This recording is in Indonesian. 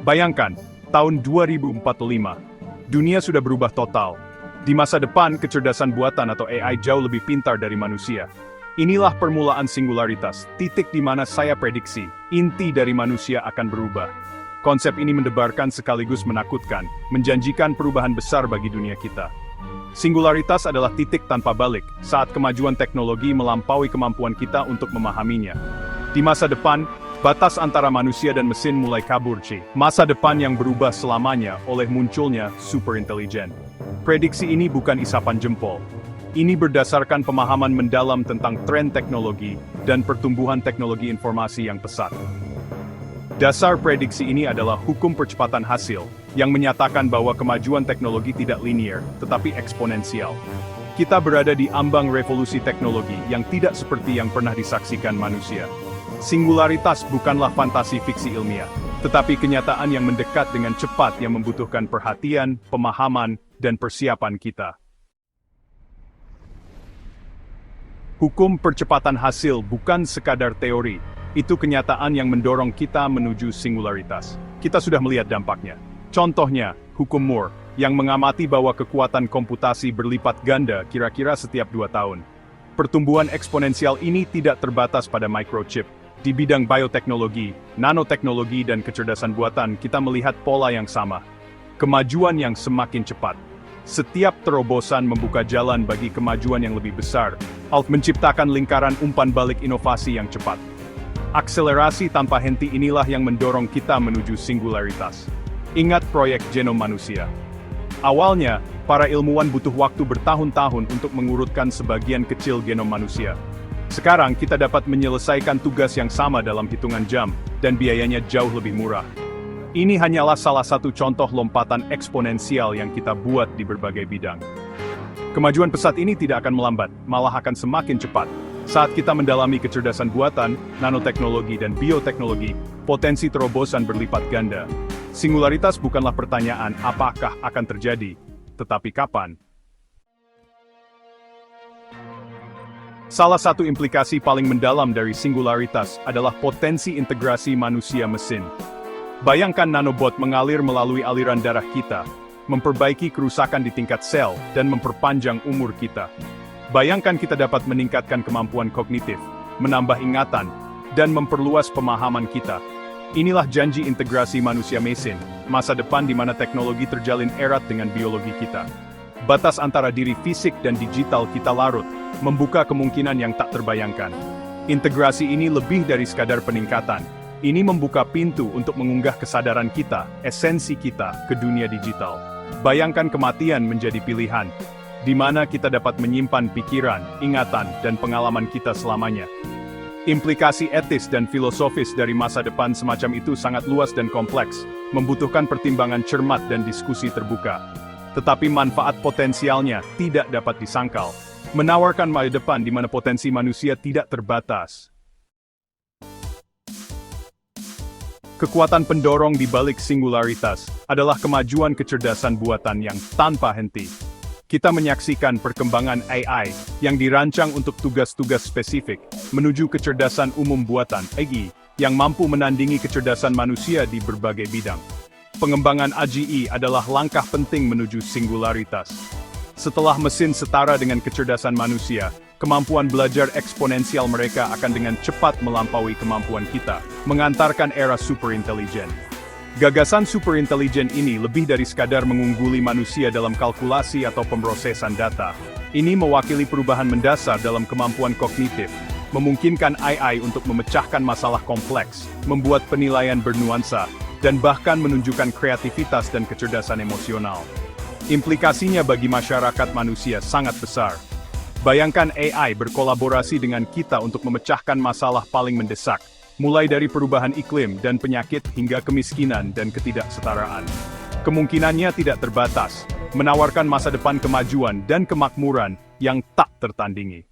Bayangkan, tahun 2045, dunia sudah berubah total. Di masa depan, kecerdasan buatan atau AI jauh lebih pintar dari manusia. Inilah permulaan singularitas, titik di mana saya prediksi, inti dari manusia akan berubah. Konsep ini mendebarkan sekaligus menakutkan, menjanjikan perubahan besar bagi dunia kita. Singularitas adalah titik tanpa balik, saat kemajuan teknologi melampaui kemampuan kita untuk memahaminya. Di masa depan, batas antara manusia dan mesin mulai kabur. Masa depan yang berubah selamanya oleh munculnya superintelijen. Prediksi ini bukan isapan jempol. Ini berdasarkan pemahaman mendalam tentang tren teknologi dan pertumbuhan teknologi informasi yang pesat. Dasar prediksi ini adalah hukum percepatan hasil, yang menyatakan bahwa kemajuan teknologi tidak linear, tetapi eksponensial. Kita berada di ambang revolusi teknologi yang tidak seperti yang pernah disaksikan manusia. Singularitas bukanlah fantasi fiksi ilmiah, tetapi kenyataan yang mendekat dengan cepat yang membutuhkan perhatian, pemahaman, dan persiapan kita. Hukum percepatan hasil bukan sekadar teori, itu kenyataan yang mendorong kita menuju singularitas. Kita sudah melihat dampaknya. Contohnya, hukum Moore, yang mengamati bahwa kekuatan komputasi berlipat ganda kira-kira setiap 2 tahun. Pertumbuhan eksponensial ini tidak terbatas pada microchip. Di bidang bioteknologi, nanoteknologi dan kecerdasan buatan, kita melihat pola yang sama. Kemajuan yang semakin cepat. Setiap terobosan membuka jalan bagi kemajuan yang lebih besar, menciptakan lingkaran umpan balik inovasi yang cepat. Akselerasi tanpa henti inilah yang mendorong kita menuju singularitas. Ingat proyek genom manusia. Awalnya, para ilmuwan butuh waktu bertahun-tahun untuk mengurutkan sebagian kecil genom manusia. Sekarang kita dapat menyelesaikan tugas yang sama dalam hitungan jam, dan biayanya jauh lebih murah. Ini hanyalah salah satu contoh lompatan eksponensial yang kita buat di berbagai bidang. Kemajuan pesat ini tidak akan melambat, malah akan semakin cepat. Saat kita mendalami kecerdasan buatan, nanoteknologi dan bioteknologi, potensi terobosan berlipat ganda. Singularitas bukanlah pertanyaan apakah akan terjadi, tetapi kapan. Salah satu implikasi paling mendalam dari singularitas adalah potensi integrasi manusia-mesin. Bayangkan nanobot mengalir melalui aliran darah kita, memperbaiki kerusakan di tingkat sel, dan memperpanjang umur kita. Bayangkan kita dapat meningkatkan kemampuan kognitif, menambah ingatan, dan memperluas pemahaman kita. Inilah janji integrasi manusia-mesin, masa depan di mana teknologi terjalin erat dengan biologi kita. Batas antara diri fisik dan digital kita larut, membuka kemungkinan yang tak terbayangkan. Integrasi ini lebih dari sekadar peningkatan. Ini membuka pintu untuk mengunggah kesadaran kita, esensi kita, ke dunia digital. Bayangkan kematian menjadi pilihan, di mana kita dapat menyimpan pikiran, ingatan, dan pengalaman kita selamanya. Implikasi etis dan filosofis dari masa depan semacam itu sangat luas dan kompleks, membutuhkan pertimbangan cermat dan diskusi terbuka. Tetapi manfaat potensialnya tidak dapat disangkal, menawarkan masa depan di mana potensi manusia tidak terbatas. Kekuatan pendorong di balik singularitas adalah kemajuan kecerdasan buatan yang tanpa henti. Kita menyaksikan perkembangan AI yang dirancang untuk tugas-tugas spesifik, menuju kecerdasan umum buatan (AI) yang mampu menandingi kecerdasan manusia di berbagai bidang. Pengembangan AGI adalah langkah penting menuju singularitas. Setelah mesin setara dengan kecerdasan manusia, kemampuan belajar eksponensial mereka akan dengan cepat melampaui kemampuan kita, mengantarkan era superintelijen. Gagasan superintelijen ini lebih dari sekadar mengungguli manusia dalam kalkulasi atau pemrosesan data. Ini mewakili perubahan mendasar dalam kemampuan kognitif, memungkinkan AI untuk memecahkan masalah kompleks, membuat penilaian bernuansa, dan bahkan menunjukkan kreativitas dan kecerdasan emosional. Implikasinya bagi masyarakat manusia sangat besar. Bayangkan AI berkolaborasi dengan kita untuk memecahkan masalah paling mendesak, mulai dari perubahan iklim dan penyakit hingga kemiskinan dan ketidaksetaraan. Kemungkinannya tidak terbatas, menawarkan masa depan kemajuan dan kemakmuran yang tak tertandingi.